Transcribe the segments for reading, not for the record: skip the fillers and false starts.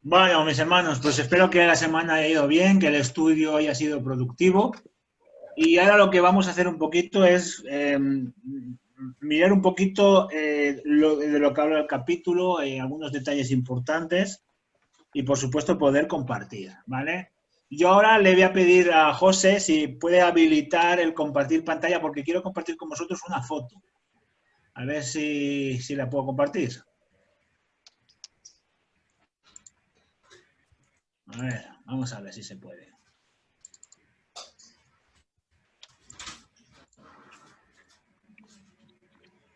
Bueno, mis hermanos, pues espero que la semana haya ido bien, que el estudio haya sido productivo. Y ahora lo que vamos a hacer un poquito es mirar un poquito de lo que habla el capítulo, algunos detalles importantes y, por supuesto, poder compartir, ¿vale? Yo ahora le voy a pedir a José si puede habilitar el compartir pantalla porque quiero compartir con vosotros una foto. A ver si la puedo compartir. A ver, vamos a ver si se puede.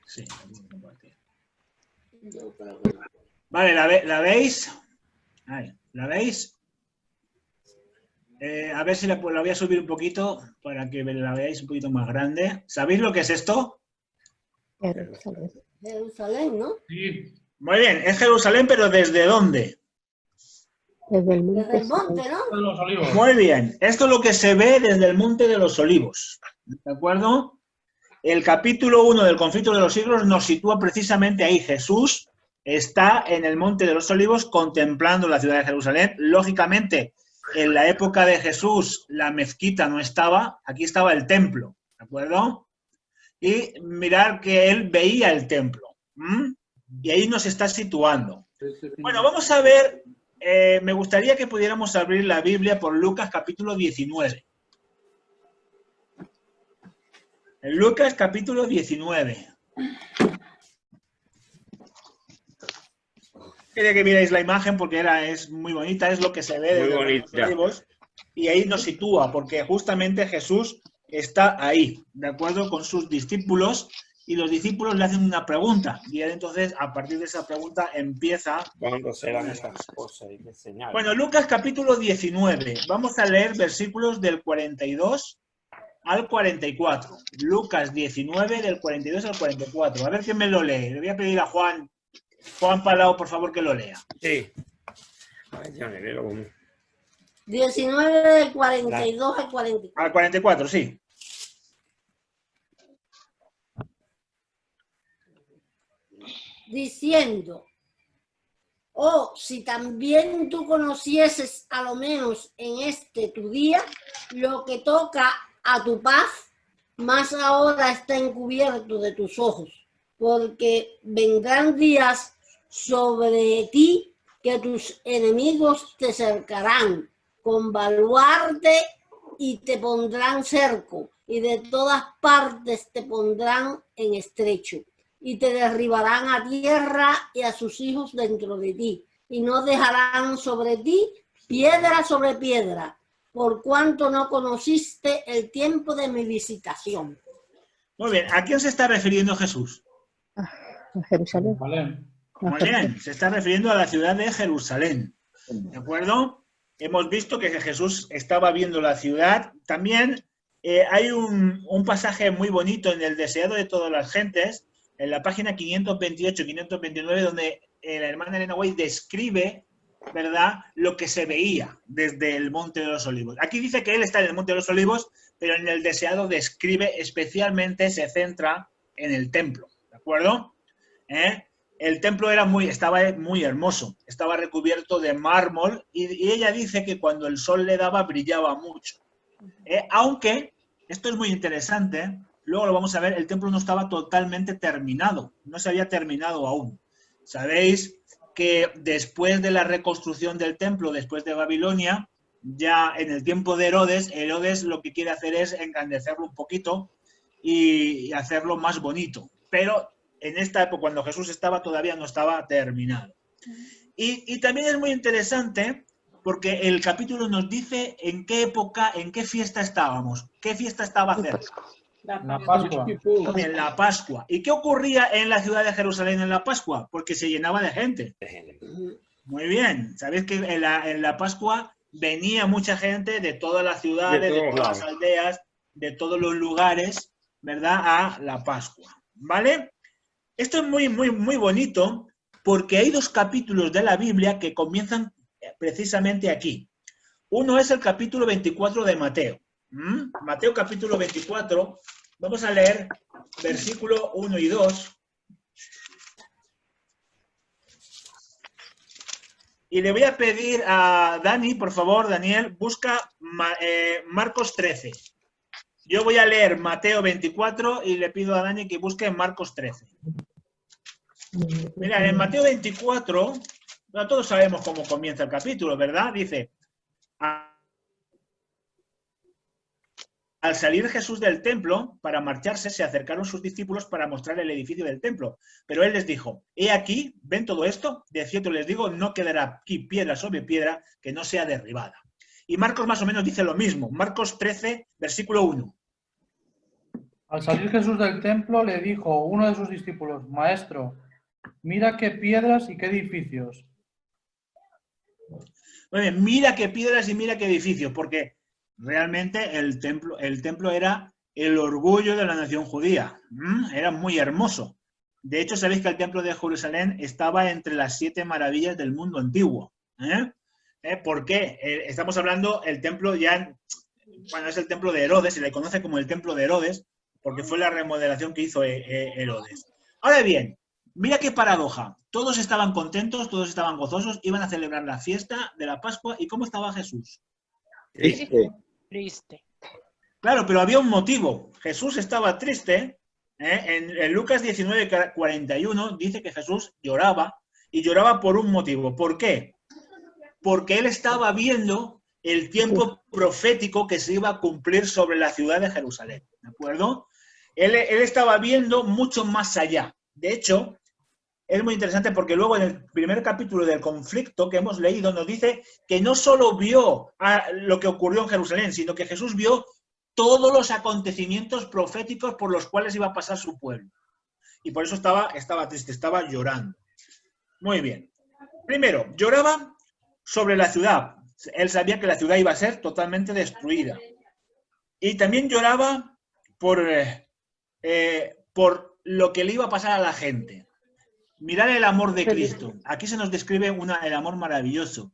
Sí, la puedo compartir. Vale, ¿la veis? Ahí, ¿la veis? A ver si la voy a subir un poquito para que la veáis un poquito más grande. ¿Sabéis lo que es esto? Jerusalén, ¿no? Sí. Muy bien, es Jerusalén, pero ¿desde dónde? Desde el monte, ¿no? De los Olivos. Muy bien, esto es lo que se ve desde el Monte de los Olivos, ¿de acuerdo? El capítulo 1 del Conflicto de los Siglos nos sitúa precisamente ahí. Jesús está en el Monte de los Olivos contemplando la ciudad de Jerusalén. Lógicamente, en la época de Jesús la mezquita no estaba, aquí estaba el templo, ¿de acuerdo? Y mirar que él veía el templo. Y ahí nos está situando. Bueno, vamos a ver, me gustaría que pudiéramos abrir la Biblia por Lucas capítulo 19. En Lucas capítulo 19. Quería que vierais la imagen porque es muy bonita, es lo que se ve desde los Olivos. Y ahí nos sitúa, porque justamente Jesús está ahí, ¿de acuerdo? Con sus discípulos, y los discípulos le hacen una pregunta. Y él entonces, a partir de esa pregunta, empieza... ¿Cuándo serán estas cosas y qué señales? Bueno, Lucas capítulo 19. Vamos a leer versículos del 42 al 44. Lucas 19, del 42 al 44. A ver quién me lo lee. Le voy a pedir a Juan Palau, por favor, que lo lea. Sí. Ay, ya me veo como... 19 del 42 al 44. Al 44, sí. Diciendo, oh, si también tú conocieses a lo menos en este tu día lo que toca a tu paz, más ahora está encubierto de tus ojos, porque vendrán días sobre ti que tus enemigos te cercarán con baluarte y te pondrán cerco, y de todas partes te pondrán en estrecho, y te derribarán a tierra y a sus hijos dentro de ti, y no dejarán sobre ti piedra sobre piedra, por cuanto no conociste el tiempo de mi visitación. Muy bien, ¿a quién se está refiriendo Jesús? A Jerusalén. Vale. Muy bien, se está refiriendo a la ciudad de Jerusalén, ¿de acuerdo? Hemos visto que Jesús estaba viendo la ciudad. También hay un pasaje muy bonito en el Deseado de todas las gentes, en la página 528-529, donde la hermana Elena White describe, ¿verdad?, lo que se veía desde el Monte de los Olivos. Aquí dice que él está en el Monte de los Olivos, pero en el Deseado describe especialmente, se centra en el templo, ¿de acuerdo? El templo estaba muy hermoso, estaba recubierto de mármol y ella dice que cuando el sol le daba brillaba mucho. Aunque, esto es muy interesante, luego lo vamos a ver, el templo no estaba totalmente terminado, no se había terminado aún. Sabéis que después de la reconstrucción del templo, después de Babilonia, ya en el tiempo de Herodes lo que quiere hacer es engrandecerlo un poquito y hacerlo más bonito, pero en esta época, cuando Jesús estaba, todavía no estaba terminado. Y también es muy interesante porque el capítulo nos dice en qué época, en qué fiesta estábamos, qué fiesta estaba cerca. La Pascua. En la Pascua. ¿Y qué ocurría en la ciudad de Jerusalén en la Pascua? Porque se llenaba de gente. Muy bien. Sabéis que en la Pascua venía mucha gente de todas las ciudades, de todas las aldeas, de todos los lugares, ¿verdad?, a la Pascua. ¿Vale? Esto es muy, muy, muy bonito porque hay dos capítulos de la Biblia que comienzan precisamente aquí. Uno es el capítulo 24 de Mateo. Mateo capítulo 24, vamos a leer versículo 1 y 2. Y le voy a pedir a Dani, por favor, Daniel, busca Marcos 13. Yo voy a leer Mateo 24 y le pido a Dani que busque Marcos 13. Mira, en Mateo 24, todos sabemos cómo comienza el capítulo, ¿verdad? Dice, al salir Jesús del templo para marcharse, se acercaron sus discípulos para mostrar el edificio del templo. Pero él les dijo, he aquí, ¿ven todo esto? De cierto les digo, no quedará aquí piedra sobre piedra que no sea derribada. Y Marcos más o menos dice lo mismo. Marcos 13, versículo 1. Al salir Jesús del templo le dijo uno de sus discípulos, Maestro, mira qué piedras y qué edificios. Muy bien, mira qué piedras y mira qué edificios, porque realmente el templo era el orgullo de la nación judía. Era muy hermoso. De hecho, sabéis que el templo de Jerusalén estaba entre las 7 maravillas del mundo antiguo. ¿Por qué? Estamos hablando, el templo ya, bueno, es el templo de Herodes, se le conoce como el templo de Herodes, porque fue la remodelación que hizo Herodes. Ahora bien, mira qué paradoja. Todos estaban contentos, todos estaban gozosos, iban a celebrar la fiesta de la Pascua. ¿Y cómo estaba Jesús? Triste. Triste. Claro, pero había un motivo. Jesús estaba triste. En Lucas 19:41 dice que Jesús lloraba, y lloraba por un motivo. ¿Por qué? Porque él estaba viendo el tiempo profético que se iba a cumplir sobre la ciudad de Jerusalén. ¿De acuerdo? Él estaba viendo mucho más allá. De hecho, es muy interesante porque luego en el primer capítulo del conflicto que hemos leído nos dice que no solo vio lo que ocurrió en Jerusalén, sino que Jesús vio todos los acontecimientos proféticos por los cuales iba a pasar su pueblo. Y por eso estaba triste, estaba llorando. Muy bien. Primero, lloraba sobre la ciudad. Él sabía que la ciudad iba a ser totalmente destruida. Y también lloraba por lo que le iba a pasar a la gente. Mirad el amor de Cristo. Aquí se nos describe el amor maravilloso.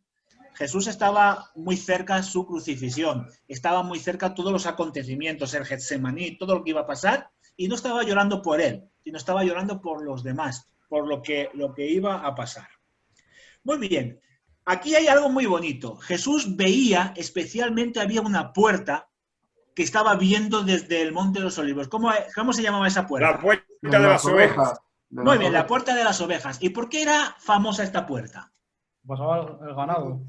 Jesús estaba muy cerca su crucifixión, estaba muy cerca todos los acontecimientos, el Getsemaní, todo lo que iba a pasar, y no estaba llorando por él, sino estaba llorando por los demás, por lo que iba a pasar. Muy bien, aquí hay algo muy bonito. Jesús veía, especialmente había una puerta que estaba viendo desde el Monte de los Olivos. ¿Cómo se llamaba esa puerta? La puerta de las ovejas. Muy bien, la puerta de las ovejas. ¿Y por qué era famosa esta puerta? Pasaba el ganado.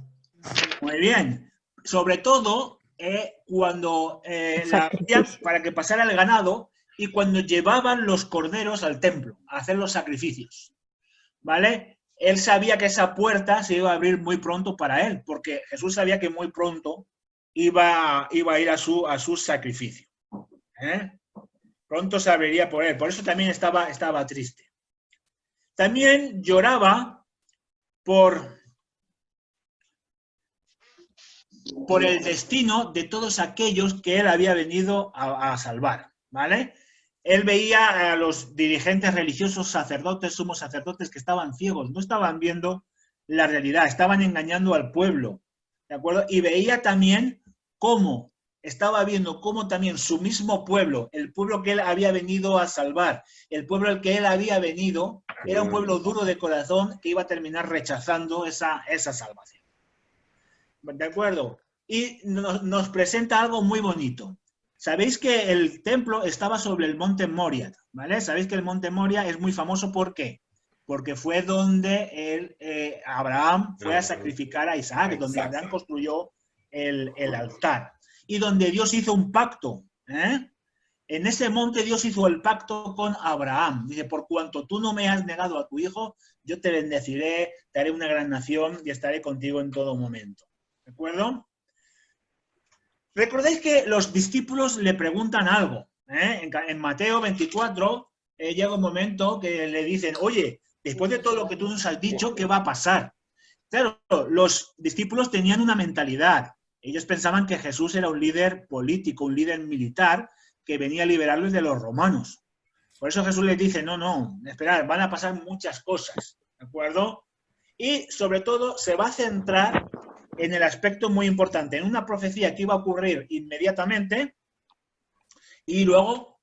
Muy bien. Sobre todo cuando la abrían para que pasara el ganado y cuando llevaban los corderos al templo a hacer los sacrificios. ¿Vale? Él sabía que esa puerta se iba a abrir muy pronto para él, porque Jesús sabía que muy pronto iba a ir a su sacrificio. Pronto se abriría por él. Por eso también estaba triste. También lloraba por el destino de todos aquellos que él había venido a salvar, ¿vale? Él veía a los dirigentes religiosos, sacerdotes, sumos sacerdotes que estaban ciegos, no estaban viendo la realidad, estaban engañando al pueblo, ¿de acuerdo? Y veía también cómo también su mismo pueblo, el pueblo que él había venido a salvar, el pueblo al que él había venido, era un pueblo duro de corazón que iba a terminar rechazando esa salvación. ¿De acuerdo? Y nos presenta algo muy bonito. Sabéis que el templo estaba sobre el monte Moria, ¿vale? Sabéis que el monte Moria es muy famoso, ¿por qué? Porque fue donde Abraham fue a sacrificar a Isaac, donde Abraham construyó el altar. Y donde Dios hizo un pacto. En ese monte Dios hizo el pacto con Abraham. Dice, por cuanto tú no me has negado a tu hijo, yo te bendeciré, te haré una gran nación y estaré contigo en todo momento. ¿De acuerdo? Recordáis que los discípulos le preguntan algo. En Mateo 24 llega un momento que le dicen, oye, después de todo lo que tú nos has dicho, ¿qué va a pasar? Claro, los discípulos tenían una mentalidad. Ellos pensaban que Jesús era un líder político, un líder militar, que venía a liberarlos de los romanos. Por eso Jesús les dice, no, esperad, van a pasar muchas cosas, ¿de acuerdo? Y sobre todo se va a centrar en el aspecto muy importante, en una profecía que iba a ocurrir inmediatamente y luego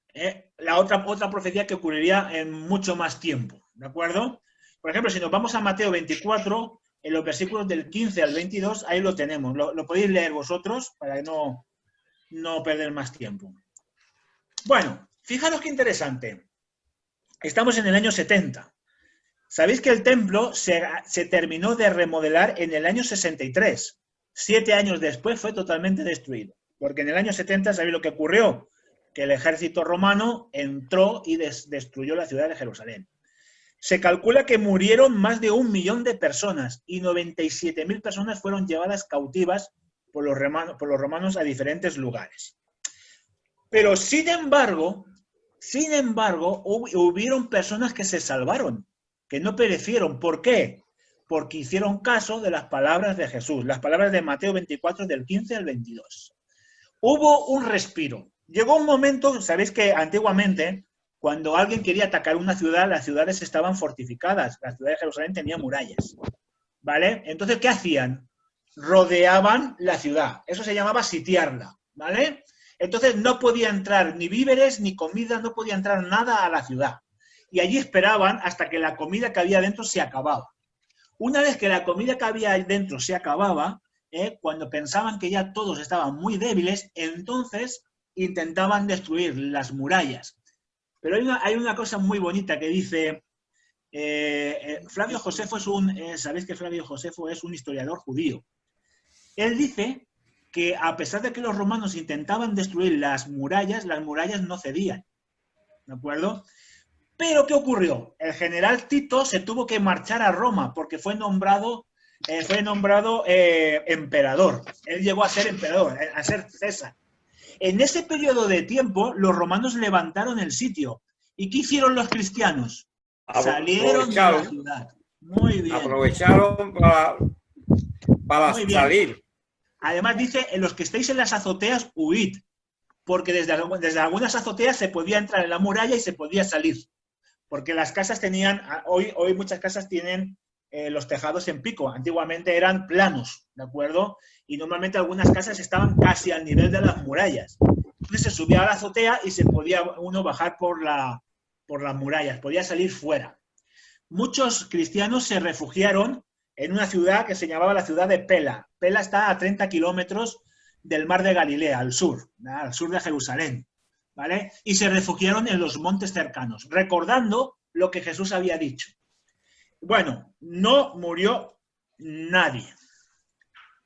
la otra profecía que ocurriría en mucho más tiempo, ¿de acuerdo? Por ejemplo, si nos vamos a Mateo 24, en los versículos del 15 al 22, ahí lo tenemos. Lo podéis leer vosotros para no perder más tiempo. Bueno, fijaros qué interesante. Estamos en el año 70. Sabéis que el templo se terminó de remodelar en el año 63. 7 años después fue totalmente destruido. Porque en el año 70, ¿sabéis lo que ocurrió? Que el ejército romano entró y destruyó la ciudad de Jerusalén. Se calcula que murieron más de 1 millón de personas y 97.000 personas fueron llevadas cautivas por los romanos a diferentes lugares. Pero sin embargo, hubieron personas que se salvaron, que no perecieron. ¿Por qué? Porque hicieron caso de las palabras de Jesús, las palabras de Mateo 24, del 15 al 22. Hubo un respiro. Llegó un momento, sabéis que antiguamente, cuando alguien quería atacar una ciudad, las ciudades estaban fortificadas. La ciudad de Jerusalén tenía murallas, ¿vale? Entonces, ¿qué hacían? Rodeaban la ciudad. Eso se llamaba sitiarla, ¿vale? Entonces no podía entrar ni víveres ni comida, no podía entrar nada a la ciudad. Y allí esperaban hasta que la comida que había dentro se acababa. Una vez que la comida que había dentro se acababa, cuando pensaban que ya todos estaban muy débiles, entonces intentaban destruir las murallas. Pero hay una cosa muy bonita que dice, Flavio Josefo sabéis que Flavio Josefo es un historiador judío. Él dice que a pesar de que los romanos intentaban destruir las murallas no cedían, ¿de acuerdo? Pero ¿qué ocurrió? El general Tito se tuvo que marchar a Roma porque fue nombrado emperador. Él llegó a ser emperador, a ser César. En ese periodo de tiempo, los romanos levantaron el sitio. ¿Y qué hicieron los cristianos? Salieron de la ciudad. Muy bien. Aprovecharon para salir. Además dice, en los que estéis en las azoteas, huid. Porque desde algunas azoteas se podía entrar en la muralla y se podía salir. Porque las casas tenían, hoy muchas casas tienen los tejados en pico. Antiguamente eran planos, ¿de acuerdo? Y normalmente algunas casas estaban casi al nivel de las murallas. Entonces se subía a la azotea y se podía uno bajar por las murallas, podía salir fuera. Muchos cristianos se refugiaron en una ciudad que se llamaba la ciudad de Pela. Pela está a 30 kilómetros del mar de Galilea, al sur de Jerusalén, ¿vale? Y se refugiaron en los montes cercanos, recordando lo que Jesús había dicho. Bueno, no murió nadie.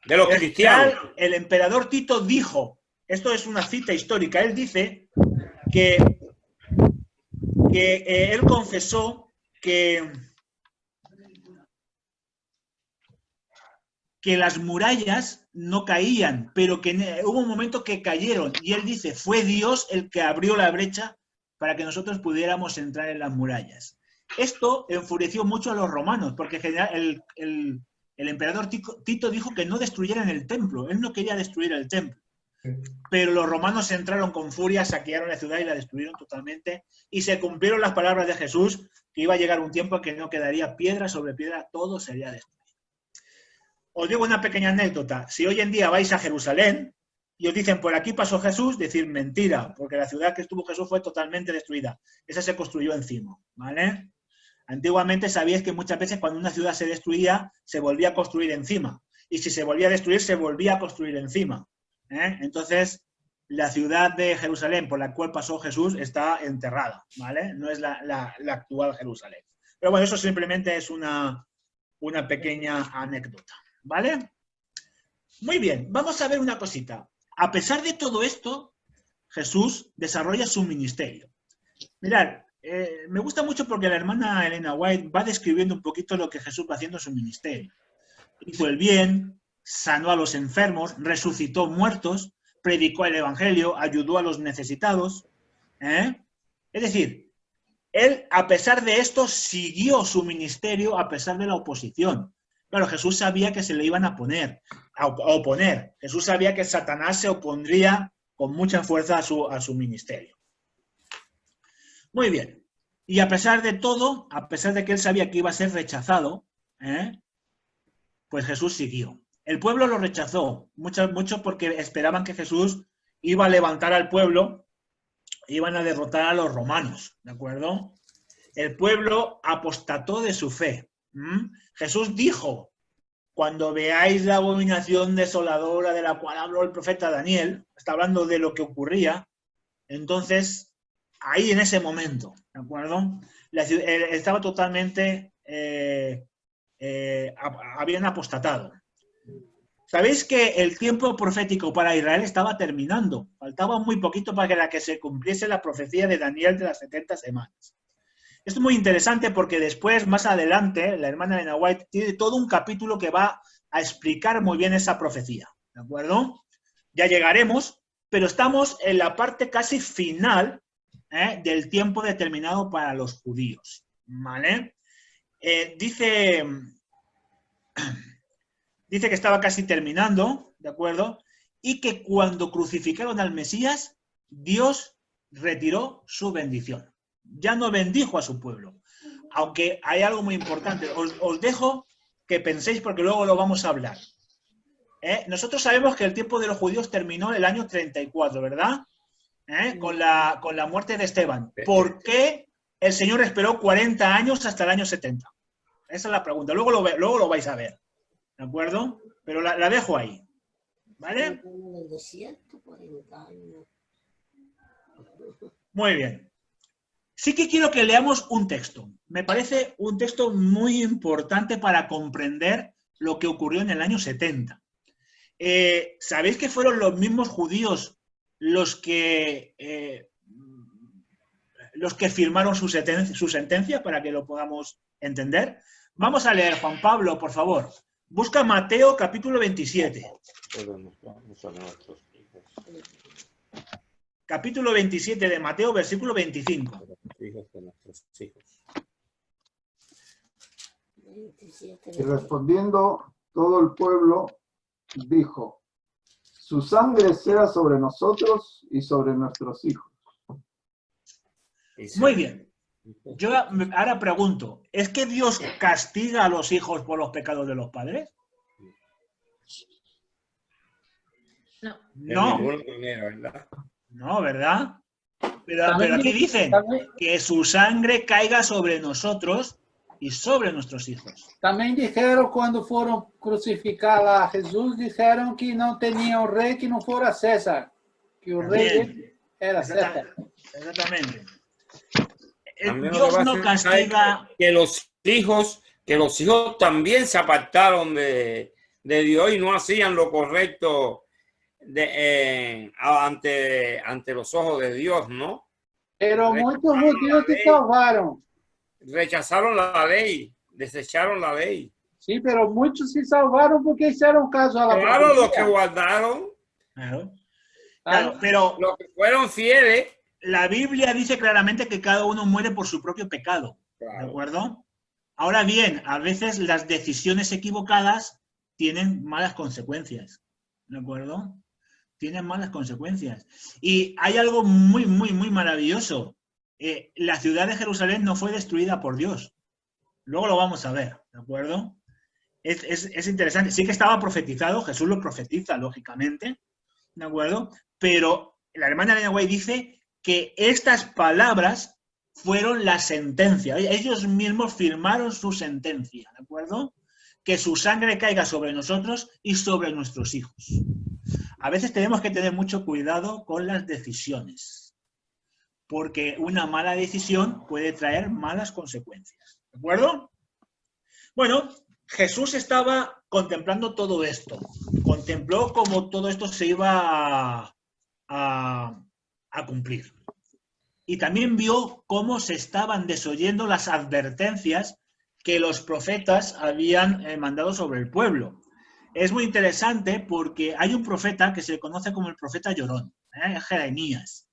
De los cristianos. El emperador Tito dijo, esto es una cita histórica, él dice que él confesó que las murallas no caían, pero que hubo un momento que cayeron. Y él dice, fue Dios el que abrió la brecha para que nosotros pudiéramos entrar en las murallas. Esto enfureció mucho a los romanos, porque el emperador Tito dijo que no destruyeran el templo. Él no quería destruir el templo. Pero los romanos entraron con furia, saquearon la ciudad y la destruyeron totalmente. Y se cumplieron las palabras de Jesús, que iba a llegar un tiempo en que no quedaría piedra sobre piedra, todo sería destruido. Os digo una pequeña anécdota. Si hoy en día vais a Jerusalén y os dicen, por aquí pasó Jesús, decir mentira, porque la ciudad que estuvo Jesús fue totalmente destruida. Esa se construyó encima, ¿vale? Antiguamente sabíais que muchas veces cuando una ciudad se destruía, se volvía a construir encima. Y si se volvía a destruir, se volvía a construir encima. Entonces, la ciudad de Jerusalén por la cual pasó Jesús está enterrada, ¿vale? No es la actual Jerusalén. Pero bueno, eso simplemente es una pequeña anécdota, ¿vale? Muy bien, vamos a ver una cosita. A pesar de todo esto, Jesús desarrolla su ministerio. Mirad, me gusta mucho porque la hermana Elena White va describiendo un poquito lo que Jesús va haciendo en su ministerio. Hizo el bien, sanó a los enfermos, resucitó muertos, predicó el evangelio, ayudó a los necesitados. Es decir, él, a pesar de esto, siguió su ministerio a pesar de la oposición. Claro, Jesús sabía que se le iban a oponer. Jesús sabía que Satanás se opondría con mucha fuerza a su ministerio. Muy bien. Y a pesar de todo, a pesar de que él sabía que iba a ser rechazado, pues Jesús siguió. El pueblo lo rechazó, mucho porque esperaban que Jesús iba a levantar al pueblo, iban a derrotar a los romanos, ¿de acuerdo? El pueblo apostató de su fe. Jesús dijo cuando veáis la abominación desoladora de la cual habló el profeta Daniel, está hablando de lo que ocurría, entonces, ahí en ese momento, ¿de acuerdo? Estaba totalmente, habían apostatado. Sabéis que el tiempo profético para Israel estaba terminando, faltaba muy poquito para que se cumpliese la profecía de Daniel de las 70 semanas. Esto es muy interesante porque después, más adelante, la hermana Elena White tiene todo un capítulo que va a explicar muy bien esa profecía, ¿de acuerdo? Ya llegaremos, pero estamos en la parte casi final del tiempo determinado para los judíos, ¿vale? Dice que estaba casi terminando, ¿de acuerdo? Y que cuando crucificaron al Mesías, Dios retiró su bendición. Ya no bendijo a su pueblo. Aunque hay algo muy importante. Os dejo que penséis porque luego lo vamos a hablar. Nosotros sabemos que el tiempo de los judíos terminó el año 34, ¿verdad? Con la muerte de Esteban. ¿Por qué el Señor esperó 40 años hasta el año 70? Esa es la pregunta. Luego lo vais a ver. ¿De acuerdo? Pero la dejo ahí. ¿Vale? Muy bien. Sí que quiero que leamos un texto. Me parece un texto muy importante para comprender lo que ocurrió en el año 70. ¿Sabéis que fueron los mismos judíos los que firmaron su sentencia para que lo podamos entender? Vamos a leer, Juan Pablo, por favor. Busca Mateo capítulo 27. Capítulo 27 de Mateo, versículo 25. Y respondiendo todo el pueblo, dijo: su sangre sea sobre nosotros y sobre nuestros hijos. Muy bien. Yo ahora pregunto, ¿es que Dios castiga a los hijos por los pecados de los padres? No. No. De ninguna manera, ¿verdad? No, ¿verdad? Pero aquí dicen que su sangre caiga sobre nosotros y sobre nuestros hijos. Também dijeron cuando fueron crucificar a Jesús, dijeron que no tenía un rey que no fuera César, que el rey era César. Exactamente. También Dios no castiga. Que los hijos también se apartaron de Dios y no hacían lo correcto ante los ojos de Dios, ¿no? Pero muchos judíos se salvaron. Rechazaron la ley, desecharon la ley. Sí, pero muchos se salvaron porque hicieron caso a la Claro, profecía. los que guardaron, Claro, pero los que fueron fieles. la Biblia dice claramente que cada uno muere por su propio pecado. Claro. ¿De acuerdo? Ahora bien, a veces las decisiones equivocadas tienen malas consecuencias. ¿De acuerdo? Tienen malas consecuencias. Y hay algo muy, muy, muy maravilloso. La ciudad de Jerusalén no fue destruida por Dios. Luego lo vamos a ver, ¿de acuerdo? Es interesante. Sí que estaba profetizado, Jesús lo profetiza, lógicamente, ¿de acuerdo? Pero la hermana Elena White dice que estas palabras fueron la sentencia. Ellos mismos firmaron su sentencia, ¿de acuerdo? Que su sangre caiga sobre nosotros y sobre nuestros hijos. A veces tenemos que tener mucho cuidado con las decisiones, porque una mala decisión puede traer malas consecuencias. ¿De acuerdo? Bueno, Jesús estaba contemplando todo esto. Contempló cómo todo esto se iba a cumplir. Y también vio cómo se estaban desoyendo las advertencias que los profetas habían mandado sobre el pueblo. Es muy interesante porque hay un profeta que se conoce como el profeta llorón, Jeremías.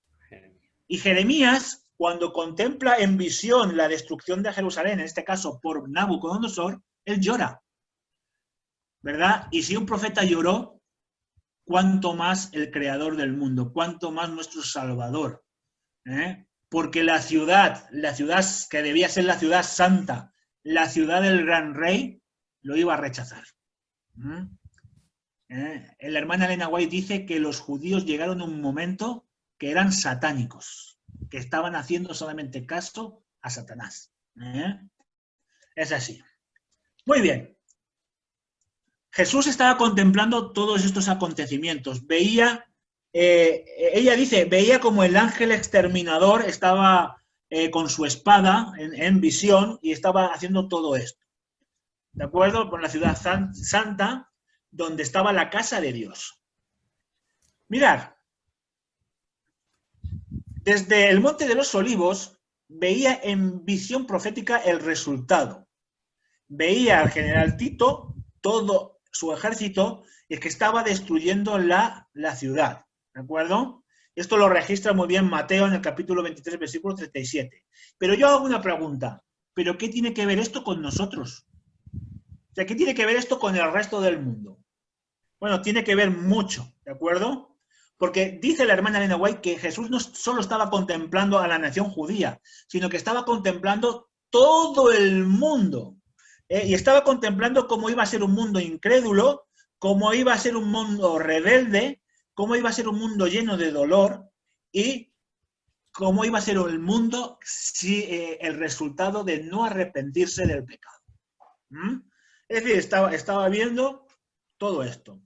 Y Jeremías, cuando contempla en visión la destrucción de Jerusalén, en este caso por Nabucodonosor, él llora, ¿verdad? Y si un profeta lloró, cuánto más el creador del mundo, cuánto más nuestro Salvador. Porque la ciudad que debía ser la ciudad santa, la ciudad del gran rey, lo iba a rechazar. La hermana Elena White dice que los judíos llegaron a un momento que eran satánicos, que estaban haciendo solamente caso a Satanás. Es así. Muy bien. Jesús estaba contemplando todos estos acontecimientos. Veía, ella dice, veía como el ángel exterminador estaba con su espada en visión y estaba haciendo todo esto. ¿De acuerdo? Por la ciudad santa, donde estaba la casa de Dios. Mirad, desde el Monte de los Olivos veía en visión profética el resultado. Veía al general Tito, todo su ejército, y que estaba destruyendo la ciudad. ¿De acuerdo? Esto lo registra muy bien Mateo en el capítulo 23, versículo 37. Pero yo hago una pregunta. ¿Pero qué tiene que ver esto con nosotros? O sea, ¿qué tiene que ver esto con el resto del mundo? Bueno, tiene que ver mucho, ¿de acuerdo? Porque dice la hermana Elena White que Jesús no solo estaba contemplando a la nación judía, sino que estaba contemplando todo el mundo. Y estaba contemplando cómo iba a ser un mundo incrédulo, cómo iba a ser un mundo rebelde, cómo iba a ser un mundo lleno de dolor y cómo iba a ser el mundo si el resultado de no arrepentirse del pecado. Es decir, estaba viendo todo esto.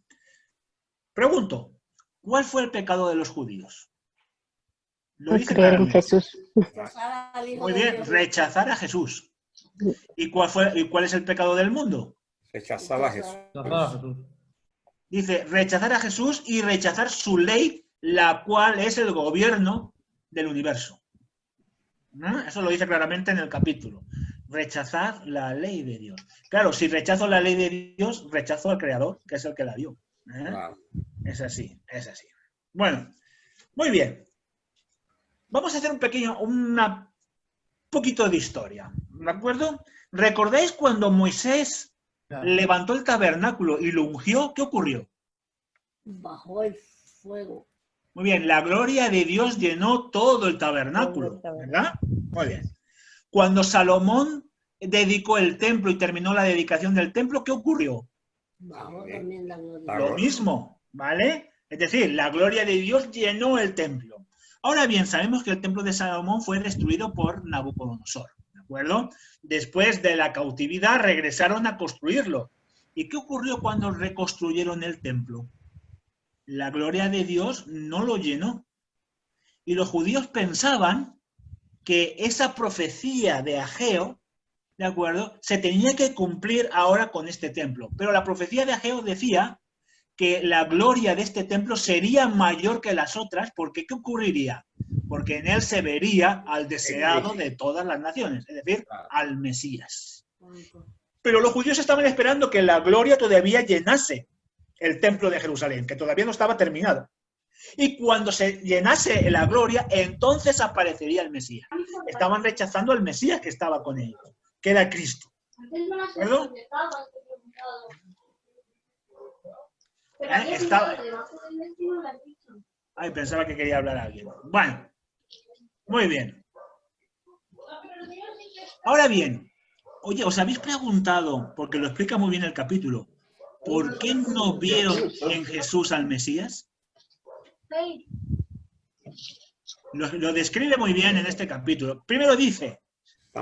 Pregunto, ¿cuál fue el pecado de los judíos? Lo Por dice creer en claramente. Jesús. Muy bien, rechazar a Jesús. ¿Y cuál es el pecado del mundo? Rechazar a Jesús. Dice, rechazar a Jesús y rechazar su ley, la cual es el gobierno del universo. ¿No? Eso lo dice claramente en el capítulo. Rechazar la ley de Dios. Claro, si rechazo la ley de Dios, rechazo al Creador, que es el que la dio. Claro. Es así, es así. Bueno, muy bien. Vamos a hacer un poquito de historia, ¿de acuerdo? ¿Recordáis cuando Moisés levantó el tabernáculo y lo ungió? ¿Qué ocurrió? Bajó el fuego. Muy bien, la gloria de Dios llenó todo el tabernáculo, ¿verdad? Muy bien. Cuando Salomón dedicó el templo y terminó la dedicación del templo, ¿qué ocurrió? Bajó también la gloria. Lo mismo, ¿vale? Es decir, la gloria de Dios llenó el templo. Ahora bien, sabemos que el templo de Salomón fue destruido por Nabucodonosor, ¿de acuerdo? Después de la cautividad regresaron a construirlo. ¿Y qué ocurrió cuando reconstruyeron el templo? La gloria de Dios no lo llenó. Y los judíos pensaban que esa profecía de Ageo, ¿de acuerdo?, se tenía que cumplir ahora con este templo. Pero la profecía de Ageo decía que la gloria de este templo sería mayor que las otras, porque ¿qué ocurriría? Porque en él se vería al deseado de todas las naciones, es decir, al Mesías. Pero los judíos estaban esperando que la gloria todavía llenase el templo de Jerusalén, que todavía no estaba terminado. Y cuando se llenase la gloria, entonces aparecería el Mesías. Estaban rechazando al Mesías que estaba con ellos, que era Cristo. ¿Perdón? Ay, pensaba que quería hablar a alguien. Bueno, muy bien. Ahora bien, oye, ¿os habéis preguntado, porque lo explica muy bien el capítulo, ¿por qué no vieron en Jesús al Mesías? Lo describe muy bien en este capítulo. Primero dice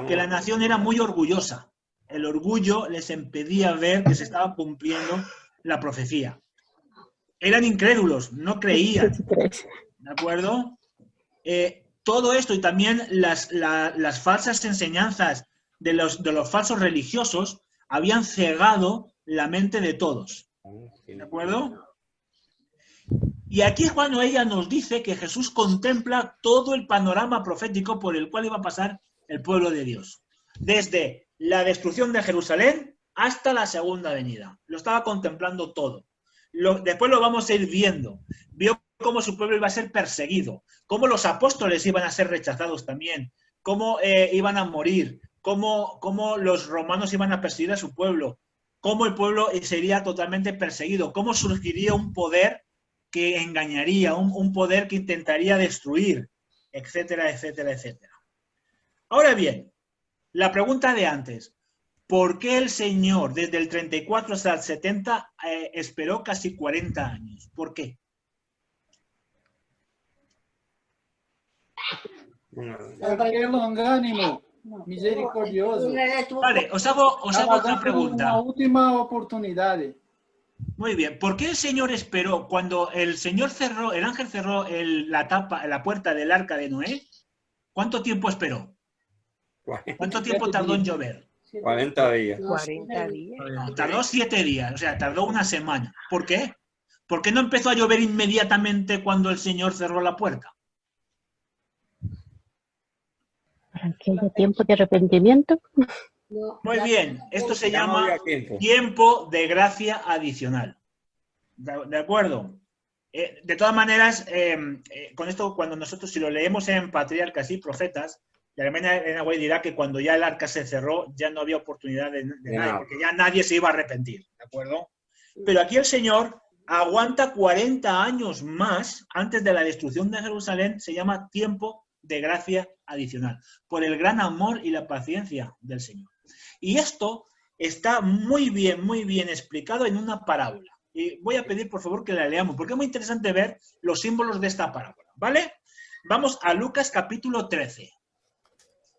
que la nación era muy orgullosa. El orgullo les impedía ver que se estaba cumpliendo la profecía. Eran incrédulos, no creían. ¿De acuerdo? Todo esto y también las falsas enseñanzas de los falsos religiosos habían cegado la mente de todos. ¿De acuerdo? Y aquí es cuando ella nos dice que Jesús contempla todo el panorama profético por el cual iba a pasar el pueblo de Dios. Desde la destrucción de Jerusalén hasta la segunda venida. Lo estaba contemplando todo. Después lo vamos a ir viendo. Vio cómo su pueblo iba a ser perseguido, cómo los apóstoles iban a ser rechazados también, cómo iban a morir, cómo los romanos iban a perseguir a su pueblo, cómo el pueblo sería totalmente perseguido, cómo surgiría un poder que engañaría, un poder que intentaría destruir, etcétera, etcétera, etcétera. Ahora bien, la pregunta de antes, ¿por qué el Señor desde el 34 hasta el 70 esperó casi 40 años? ¿Por qué? Porque es longánimo, misericordioso. Vale, os hago otra pregunta. Una última oportunidad. Muy bien. ¿Por qué el Señor esperó cuando el Señor cerró, el ángel cerró la puerta del arca de Noé? ¿Cuánto tiempo esperó? ¿Cuánto tiempo tardó en llover? 40 días. 40 días. Tardó 7 días, o sea, tardó una semana. ¿Por qué? ¿Por qué no empezó a llover inmediatamente cuando el Señor cerró la puerta? Para que haya tiempo de arrepentimiento. No, Muy ya- bien, esto se Ya no llama había tiempo. tiempo de gracia adicional. ¿De acuerdo? De todas maneras, con esto, cuando nosotros, si lo leemos en Patriarcas y Profetas, la hermana Elena White dirá que cuando ya el arca se cerró, ya no había oportunidad de nadie, nada. porque ya nadie se iba a arrepentir, ¿de acuerdo? Pero aquí el Señor aguanta 40 años más antes de la destrucción de Jerusalén, se llama tiempo de gracia adicional, por el gran amor y la paciencia del Señor. Y esto está muy bien explicado en una parábola. Y voy a pedir, por favor, que la leamos, porque es muy interesante ver los símbolos de esta parábola, ¿vale? Vamos a Lucas capítulo 13.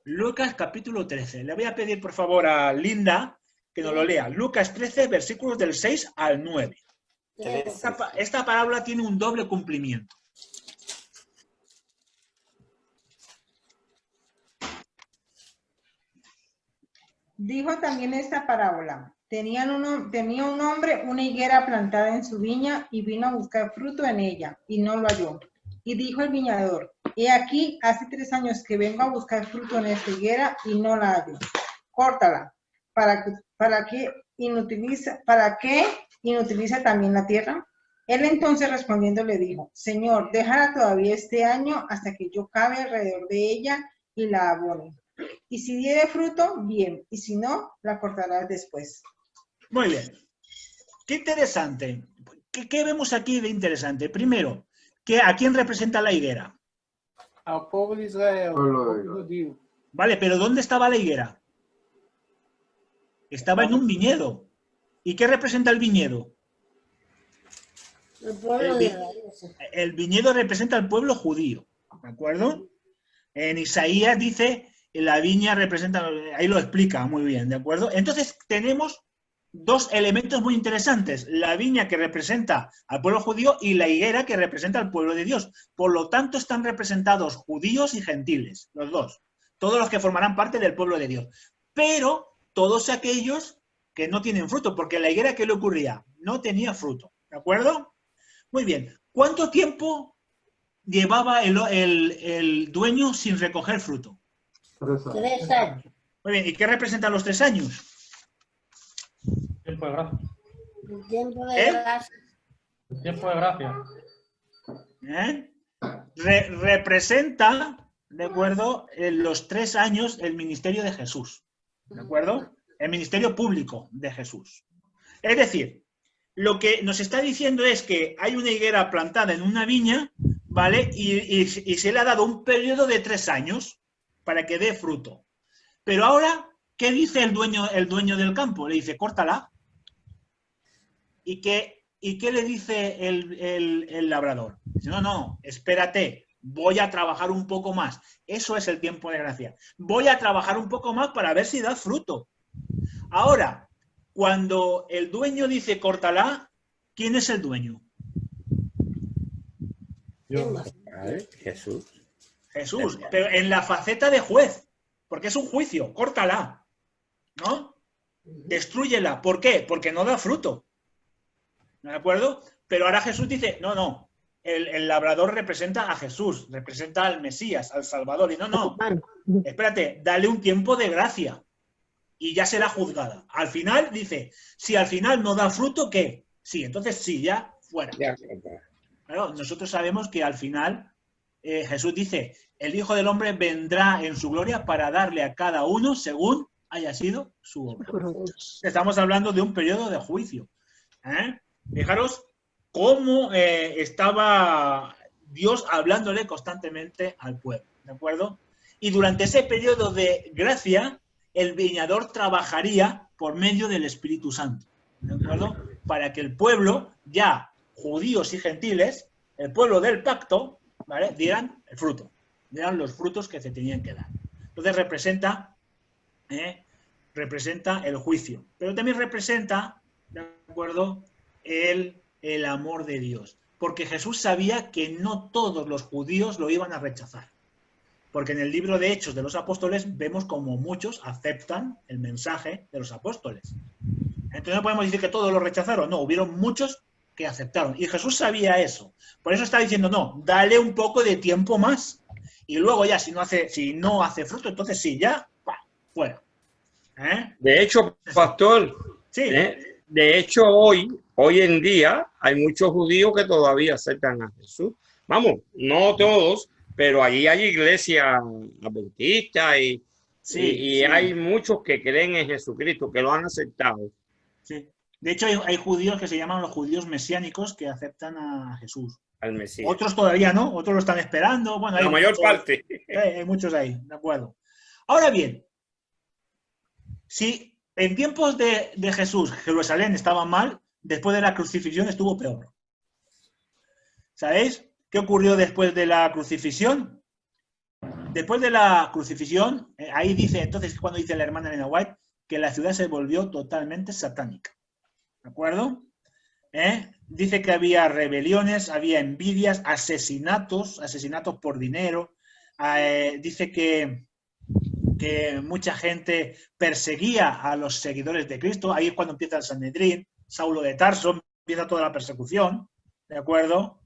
Lucas capítulo 13. Le voy a pedir, por favor, a Linda que nos lo lea. Lucas 13, versículos del 6 al 9. Esta parábola tiene un doble cumplimiento. Dijo también esta parábola. Tenía un hombre una higuera plantada en su viña y vino a buscar fruto en ella y no lo halló. Y dijo el viñador, he aquí, hace 3 años que vengo a buscar fruto en esta higuera y no la hallo. Córtala, para que inutiliza también la tierra. Él entonces respondiendo le dijo, Señor, déjala todavía este año hasta que yo cabe alrededor de ella y la abone. Y si diere fruto, bien, y si no, la cortarás después. Muy bien. Qué interesante. ¿Qué vemos aquí de interesante? Primero, ¿a quién representa la higuera? Ao povo de Israel, Pueblo ao de povo Dios. judío. Vale, pero ¿dónde estaba la higuera? Estaba en un viñedo. ¿Y qué representa el viñedo? El pueblo El de vi- Israel. El viñedo representa al pueblo judío, ¿de acuerdo? En Isaías dice, la viña representa, ahí lo explica muy bien, ¿de acuerdo? Entonces tenemos dos elementos muy interesantes, la viña que representa al pueblo judío y la higuera que representa al pueblo de Dios. Por lo tanto, están representados judíos y gentiles, los dos, todos los que formarán parte del pueblo de Dios. Pero todos aquellos que no tienen fruto, porque la higuera, ¿qué le ocurría? No tenía fruto, ¿de acuerdo? Muy bien. ¿Cuánto tiempo llevaba el dueño sin recoger fruto? 3 años. 3 años. Muy bien. ¿Y qué representan los 3 años? Tiempo de gracia. El tiempo de ¿Eh? gracia. El tiempo de gracia. ¿Eh? Representa, ¿de acuerdo? En los 3 años el ministerio de Jesús. ¿De acuerdo? El ministerio público de Jesús. Es decir, lo que nos está diciendo es que hay una higuera plantada en una viña, ¿vale? Y se le ha dado un periodo de 3 años para que dé fruto. Pero ahora, ¿qué dice el dueño del campo? Le dice, córtala. ¿Y qué le dice el labrador? Dice, no, espérate, voy a trabajar un poco más. Eso es el tiempo de gracia. Voy a trabajar un poco más para ver si da fruto. Ahora, cuando el dueño dice córtala, ¿quién es el dueño? Jesús. Jesús, pero en la faceta de juez, porque es un juicio, córtala, ¿no? Destrúyela. ¿Por qué? Porque no da fruto. ¿De acuerdo? Pero ahora Jesús dice, no, el labrador representa a Jesús, representa al Mesías, al Salvador. Y no, espérate, dale un tiempo de gracia y ya será juzgada. Al final dice, si al final no da fruto, ¿qué? Sí, entonces sí, ya fuera. Claro, nosotros sabemos que al final Jesús dice, el Hijo del Hombre vendrá en su gloria para darle a cada uno según haya sido su obra. Estamos hablando de un periodo de juicio. Fijaros cómo estaba Dios hablándole constantemente al pueblo, ¿de acuerdo? Y durante ese periodo de gracia, el viñador trabajaría por medio del Espíritu Santo, ¿de acuerdo? Para que el pueblo, ya judíos y gentiles, el pueblo del pacto, ¿vale? Dieran el fruto, dieran los frutos que se tenían que dar. Entonces representa el juicio, pero también representa, ¿de acuerdo?, el amor de Dios. Porque Jesús sabía que no todos los judíos lo iban a rechazar. Porque en el libro de Hechos de los Apóstoles vemos como muchos aceptan el mensaje de los apóstoles. Entonces no podemos decir que todos lo rechazaron. No, hubieron muchos que aceptaron. Y Jesús sabía eso. Por eso está diciendo, no, dale un poco de tiempo más. Y luego ya, si no hace fruto, entonces sí, ya, fuera. De hecho, pastor, sí. De hecho hoy en día hay muchos judíos que todavía aceptan a Jesús. Vamos, no todos, pero allí hay iglesias adventistas y hay muchos que creen en Jesucristo, que lo han aceptado. Sí. De hecho, hay judíos que se llaman los judíos mesiánicos que aceptan a Jesús. Al Mesías. Otros todavía no, otros lo están esperando. Bueno, la mayor parte. Hay muchos ahí, de acuerdo. Ahora bien, si en tiempos de Jesús Jerusalén estaba mal, después de la crucifixión estuvo peor. ¿Sabéis qué ocurrió después de la crucifixión? Después de la crucifixión, ahí dice, entonces cuando dice la hermana Elena White, que la ciudad se volvió totalmente satánica. ¿De acuerdo? Dice que había rebeliones, había envidias, asesinatos por dinero. Dice que mucha gente perseguía a los seguidores de Cristo. Ahí es cuando empieza el Sanedrín, Saulo de Tarso, empieza toda la persecución, ¿de acuerdo?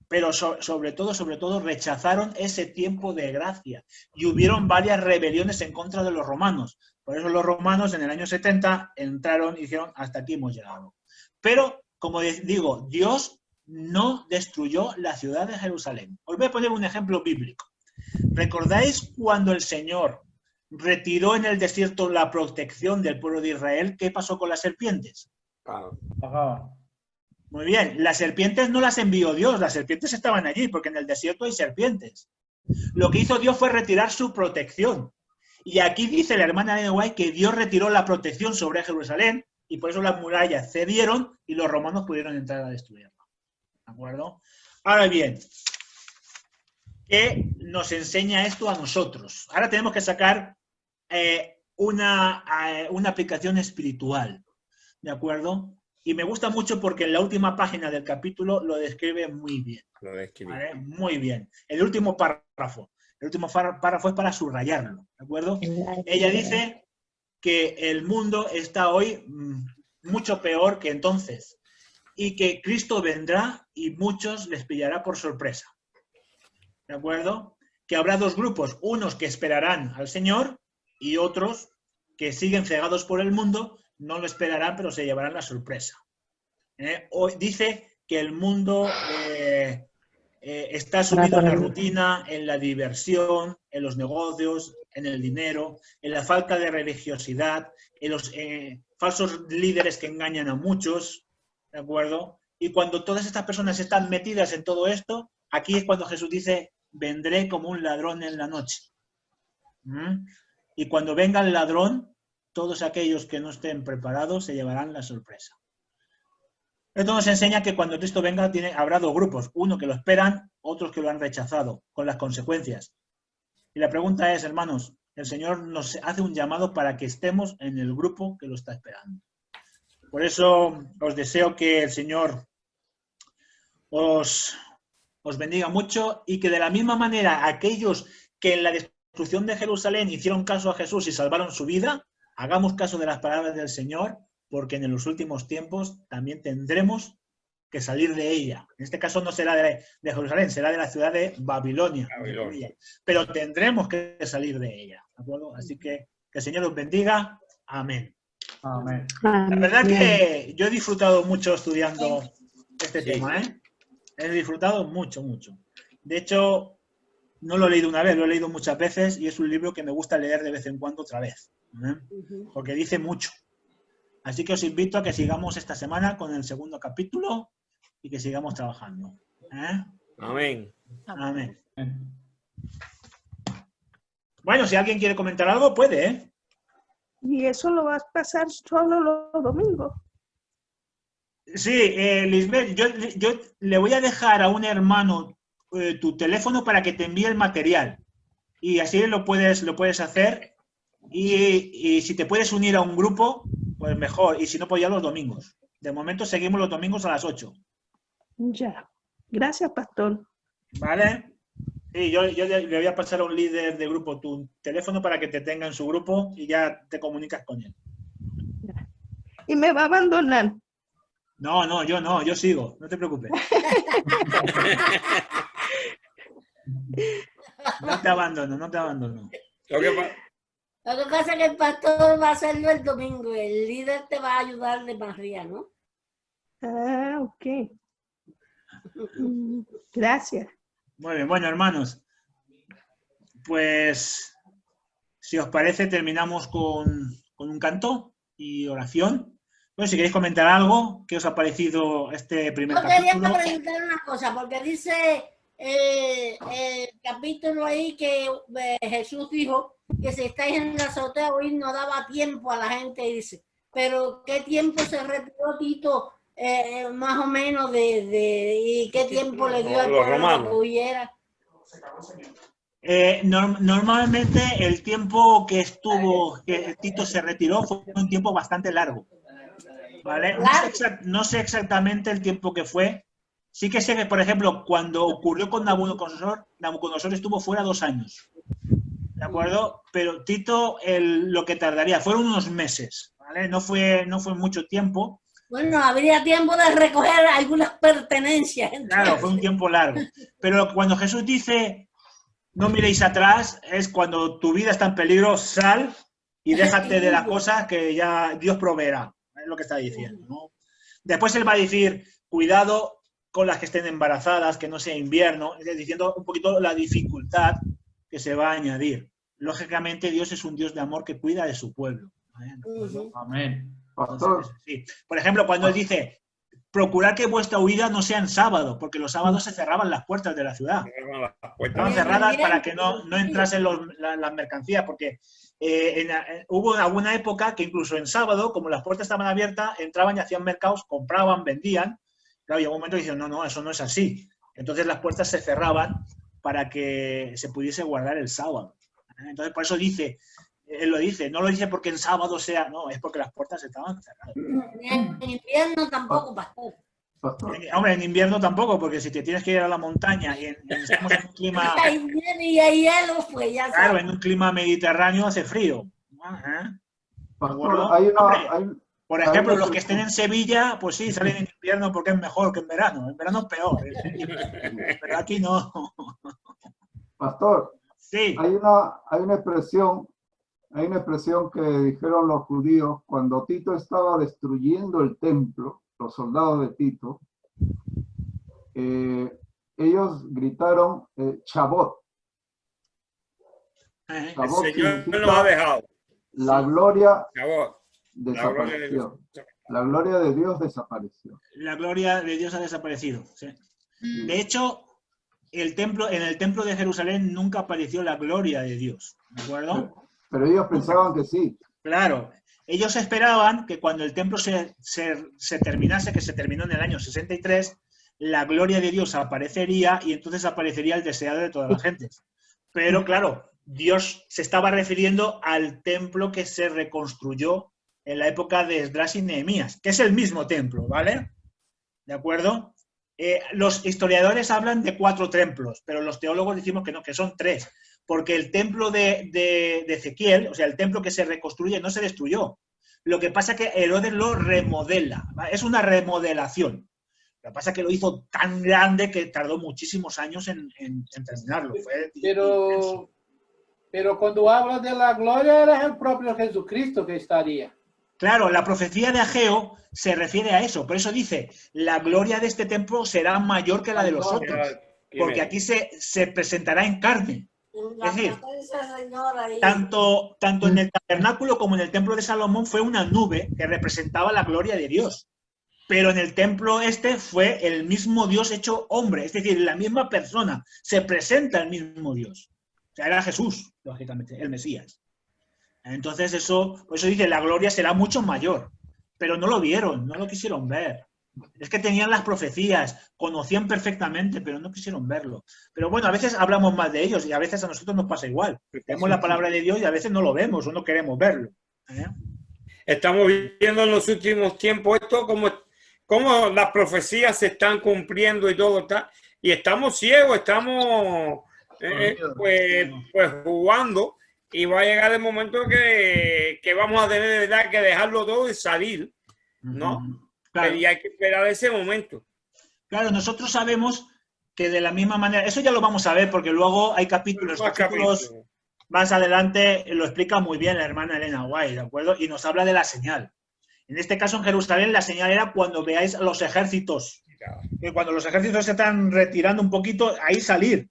Pero sobre todo rechazaron ese tiempo de gracia. Y hubieron varias rebeliones en contra de los romanos. Por eso los romanos en el año 70 entraron y dijeron, hasta aquí hemos llegado. Pero, como digo, Dios no destruyó la ciudad de Jerusalén. Os voy a poner un ejemplo bíblico. ¿Recordáis cuando el Señor retiró en el desierto la protección del pueblo de Israel? ¿Qué pasó con las serpientes? Muy bien, las serpientes no las envió Dios, las serpientes estaban allí, porque en el desierto hay serpientes. Lo que hizo Dios fue retirar su protección. Y aquí dice la hermana Ellen White que Dios retiró la protección sobre Jerusalén y por eso las murallas cedieron y los romanos pudieron entrar a destruirla. ¿De acuerdo? Ahora bien, ¿qué nos enseña esto a nosotros? Ahora tenemos que sacar una aplicación espiritual. ¿De acuerdo? Y me gusta mucho porque en la última página del capítulo lo describe muy bien. Lo describe. ¿Vale? Muy bien. El último párrafo. El último párrafo es para subrayarlo. ¿De acuerdo? Ella dice que el mundo está hoy mucho peor que entonces. Y que Cristo vendrá y muchos les pillará por sorpresa. ¿De acuerdo? Que habrá dos grupos. Unos que esperarán al Señor y otros que siguen cegados por el mundo. No lo esperarán, pero se llevarán la sorpresa. Hoy dice que el mundo está sumido en la rutina, en la diversión, en los negocios, en el dinero, en la falta de religiosidad, en los falsos líderes que engañan a muchos, ¿de acuerdo? Y cuando todas estas personas están metidas en todo esto, aquí es cuando Jesús dice, vendré como un ladrón en la noche. Y cuando venga el ladrón, todos aquellos que no estén preparados se llevarán la sorpresa. Esto nos enseña que cuando Cristo venga habrá dos grupos, uno que lo esperan, otros que lo han rechazado, con las consecuencias. Y la pregunta es, hermanos, el Señor nos hace un llamado para que estemos en el grupo que lo está esperando. Por eso os deseo que el Señor os bendiga mucho y que de la misma manera aquellos que en la destrucción de Jerusalén hicieron caso a Jesús y salvaron su vida, hagamos caso de las palabras del Señor, porque en los últimos tiempos también tendremos que salir de ella. En este caso no será de Jerusalén, será de la ciudad de Babilonia. Pero tendremos que salir de ella. ¿De acuerdo? Así que el Señor os bendiga. Amén. Amén. La verdad que yo he disfrutado mucho estudiando este tema. He disfrutado mucho, mucho. De hecho, no lo he leído una vez, lo he leído muchas veces y es un libro que me gusta leer de vez en cuando otra vez. Porque dice mucho. Así que os invito a que sigamos esta semana con el segundo capítulo y que sigamos trabajando. Amén. Amén. Bueno, si alguien quiere comentar algo, puede, ¿Y eso lo vas a pasar solo los domingos? Sí, Lisbeth, yo le voy a dejar a un hermano tu teléfono para que te envíe el material. Y así lo puedes hacer. Y si te puedes unir a un grupo, pues mejor. Y si no, pues ya los domingos. De momento seguimos los domingos a las 8. Ya. Gracias, pastor. ¿Vale? Sí, yo le voy a pasar a un líder de grupo tu teléfono para que te tenga en su grupo y ya te comunicas con él. Y me va a abandonar. No, yo sigo, no te preocupes. No te abandono. Lo que pa- Lo que pasa es que el pastor va a hacerlo el domingo. El líder te va a ayudar de María, ¿no? Ah, ok. Gracias. Muy bien, bueno, hermanos. Pues, si os parece, terminamos con un canto y oración. Bueno, si queréis comentar algo, ¿qué os ha parecido este primer Yo quería capítulo? preguntar una cosa, porque dice el capítulo ahí que Jesús dijo que si estáis en la azotea hoy no daba tiempo a la gente irse. Pero ¿qué tiempo se retiró Tito más o menos y qué tiempo le dio al Los pueblo romanos. que huyera? Normalmente el tiempo que Tito se retiró fue un tiempo bastante largo. ¿Vale? No sé exactamente el tiempo que fue. Sí que sé que, por ejemplo, cuando ocurrió con Nabucodonosor estuvo fuera 2 años. ¿De acuerdo? Pero Tito, lo que tardaría, fueron unos meses. ¿Vale? No fue mucho tiempo. Bueno, habría tiempo de recoger algunas pertenencias. Entonces. Claro, fue un tiempo largo. Pero cuando Jesús dice, no miréis atrás, es cuando tu vida está en peligro, sal y déjate de la cosa que ya Dios proveerá. Es lo que está diciendo, ¿no? Después él va a decir, cuidado con las que estén embarazadas, que no sea invierno, diciendo un poquito la dificultad que se va a añadir. Lógicamente, Dios es un Dios de amor que cuida de su pueblo. Amén. Entonces, sí. Por ejemplo, cuando él dice, procurad que vuestra huida no sea en sábado, porque los sábados se cerraban las puertas de la ciudad. Estaban cerradas para que no entrasen las mercancías, porque hubo alguna época que incluso en sábado, como las puertas estaban abiertas, entraban y hacían mercados, compraban, vendían. Claro, llegó un momento y dijeron, no, eso no es así. Entonces las puertas se cerraban para que se pudiese guardar el sábado. Entonces por eso él lo dice, no lo dice porque en sábado sea, no, es porque las puertas estaban cerradas. En invierno tampoco, pastor. Hombre, en invierno tampoco, porque si te tienes que ir a la montaña y estamos en un clima... Y hay hielo, pues ya Claro, sabes. en un clima mediterráneo hace frío. Pastor, Por ejemplo, los que estén en Sevilla, pues sí, salen en invierno porque es mejor que en verano. En verano es peor. Pero aquí no. Pastor, Sí. hay una expresión que dijeron los judíos cuando Tito estaba destruyendo el templo, los soldados de Tito, ellos gritaron Chabot. El Chabot Señor significa nos ha dejado. la gloria Chabot. desapareció. La gloria de Dios desapareció. La gloria de Dios ha desaparecido. Sí. De hecho, en el templo de Jerusalén nunca apareció la gloria de Dios. ¿De acuerdo? Pero ellos pensaban que sí. Claro. Ellos esperaban que cuando el templo se terminase, que se terminó en el año 63, la gloria de Dios aparecería y entonces aparecería el deseado de todas las gentes. Pero claro, Dios se estaba refiriendo al templo que se reconstruyó en la época de Esdras y Nehemías, que es el mismo templo, ¿vale? ¿De acuerdo? Los historiadores hablan de 4 templos, pero los teólogos decimos que no, que son 3, porque el templo de Ezequiel, o sea, el templo que se reconstruye, no se destruyó. Lo que pasa es que Herodes lo remodela, ¿vale? Es una remodelación. Lo que pasa es que lo hizo tan grande que tardó muchísimos años en terminarlo. Pero cuando habla de la gloria era el propio Jesucristo que estaría. Claro, la profecía de Ageo se refiere a eso. Por eso dice, la gloria de este templo será mayor que la de los otros. Porque aquí se presentará en carne. Es decir, tanto en el tabernáculo como en el templo de Salomón fue una nube que representaba la gloria de Dios. Pero en el templo fue el mismo Dios hecho hombre. Es decir, la misma persona. Se presenta el mismo Dios. O sea, era Jesús, lógicamente, el Mesías. Entonces por eso dice, la gloria será mucho mayor. Pero no lo vieron, no lo quisieron ver. Es que tenían las profecías, conocían perfectamente, pero no quisieron verlo. Pero bueno, a veces hablamos más de ellos y a veces a nosotros nos pasa igual. Vemos la palabra de Dios y a veces no lo vemos o no queremos verlo. Estamos viviendo en los últimos tiempos esto como cómo las profecías se están cumpliendo y todo está. Y estamos ciegos, estamos pues jugando, y va a llegar el momento que vamos a tener de verdad que dejarlo todo y salir, ¿no? Claro. Y hay que esperar ese momento. Claro, nosotros sabemos que de la misma manera, eso ya lo vamos a ver porque luego hay capítulos más adelante, lo explica muy bien la hermana Elena White, ¿de acuerdo? Y nos habla de la señal. En este caso en Jerusalén la señal era cuando veáis los ejércitos, que cuando los ejércitos se están retirando un poquito, ahí salir.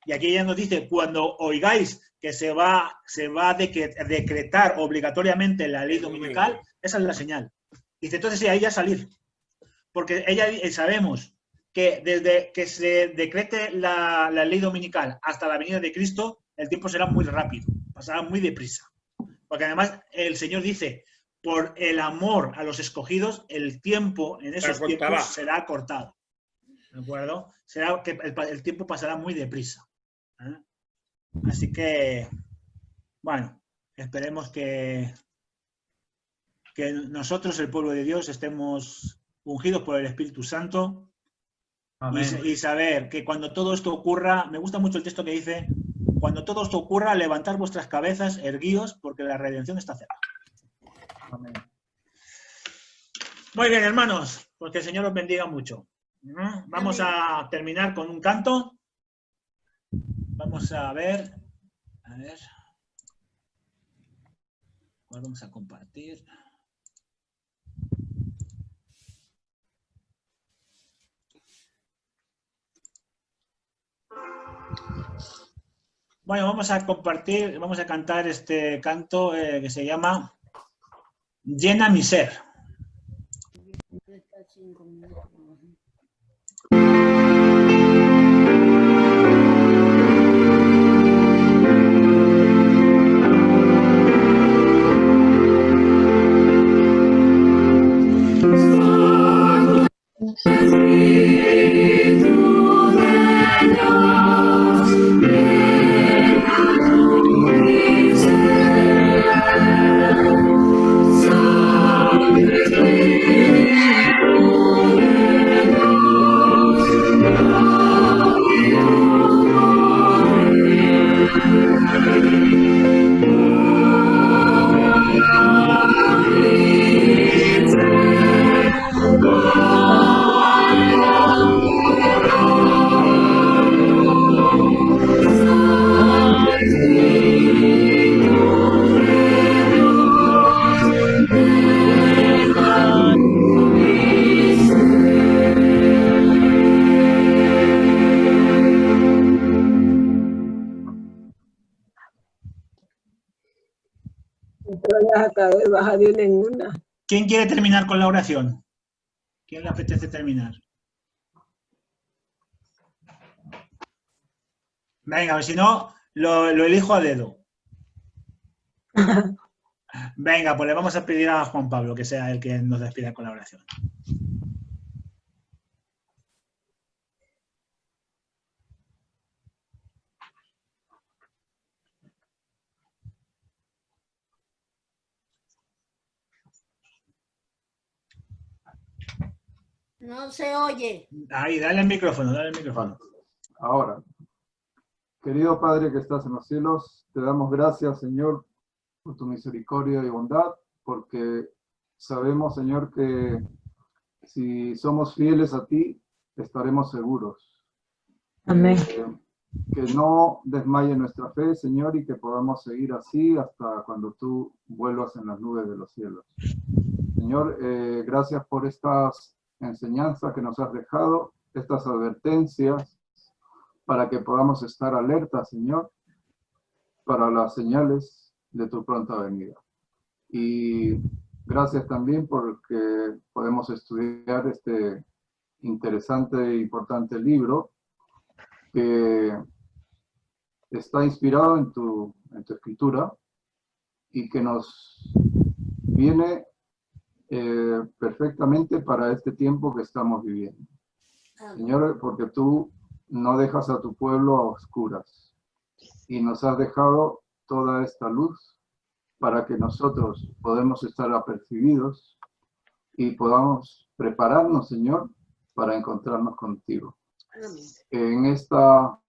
Y aquí ella nos dice, cuando oigáis que se va a decretar obligatoriamente la ley dominical, esa es la señal. Dice, entonces sí, ahí ya salir. Porque sabemos que desde que se decrete la ley dominical hasta la venida de Cristo, el tiempo será muy rápido, pasará muy deprisa. Porque además el Señor dice, por el amor a los escogidos, el tiempo en esos tiempos será acortado. ¿De acuerdo? Será que el tiempo pasará muy deprisa. ¿Eh? Así que, bueno, esperemos que nosotros, el pueblo de Dios, estemos ungidos por el Espíritu Santo. Y saber que cuando todo esto ocurra, me gusta mucho el texto que dice, cuando todo esto ocurra, levantad vuestras cabezas, erguíos, porque la redención está cerca. Amén. Muy bien, hermanos, pues que el Señor os bendiga mucho. Vamos a terminar con un canto. Vamos a ver. Vamos a compartir. Bueno, vamos a compartir, vamos a cantar este canto que se llama Llena mi ser. ¿Quién quiere terminar con la oración? ¿Quién le apetece terminar? Venga, si no, lo elijo a dedo. Venga, pues le vamos a pedir a Juan Pablo que sea el que nos despida con la oración. No se oye. Ahí, dale el micrófono, dale el micrófono. Ahora, querido Padre que estás en los cielos, te damos gracias, Señor, por tu misericordia y bondad, porque sabemos, Señor, que si somos fieles a ti, estaremos seguros. Amén. Que no desmaye nuestra fe, Señor, y que podamos seguir así hasta cuando tú vuelvas en las nubes de los cielos. Señor, gracias por estas enseñanzas que nos has dejado, estas advertencias, para que podamos estar alertas, Señor, para las señales de tu pronta venida. Y gracias también porque podemos estudiar este interesante e importante libro que está inspirado en tu escritura y que nos viene perfectamente para este tiempo que estamos viviendo. Señor, porque tú no dejas a tu pueblo a oscuras y nos has dejado toda esta luz para que nosotros podamos estar apercibidos y podamos prepararnos, Señor, para encontrarnos contigo. En esta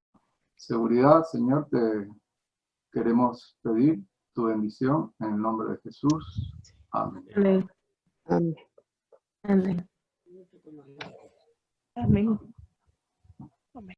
seguridad, Señor, te queremos pedir tu bendición en el nombre de Jesús. Amén. Amén. Amén. Amén. Amén.